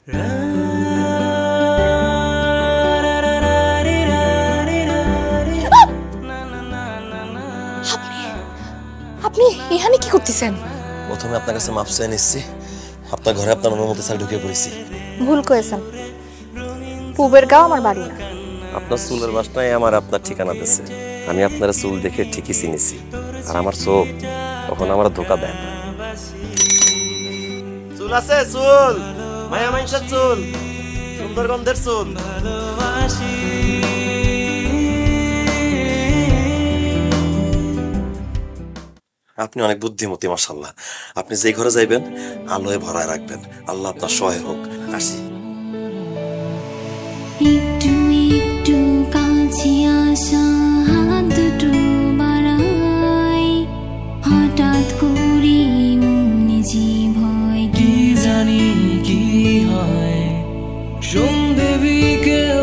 আপনি এখানে কি করতেছেন? প্রথমে আপনার কাছে মাপ চেয়ে নিচ্ছি, আপনার ঘরে আপনার অনুমতি ছাড়া ঢুকে পড়েছি। ভুল করেছেন, পূবের গাঁও আমার বাড়ি না। আপনার চুলের বাসনায় আমার আপনার ঠিকানা দিচ্ছে। আমি আপনার চুল দেখে ঠিকই চিনেছি, আর আমার চোখ কখন আমার ধোকা দেয় না। চুল আছে, চুল মায়া মানুষের চুল, সুন্দর গন্ধের চুল। আপনি অনেক বুদ্ধিমতী, মাশাআল্লাহ। আপনি যে ঘরে যাইবেন আলোয় ভরায় রাখবেন। আল্লাহ আপনার সহায় হোক। আসি। একটু একটু কাছে আসা, হাত দুটো বাড়াই, হঠাৎ করে মনে যে ভয়, কি জানি কি হয়। সন্ধে বিকেল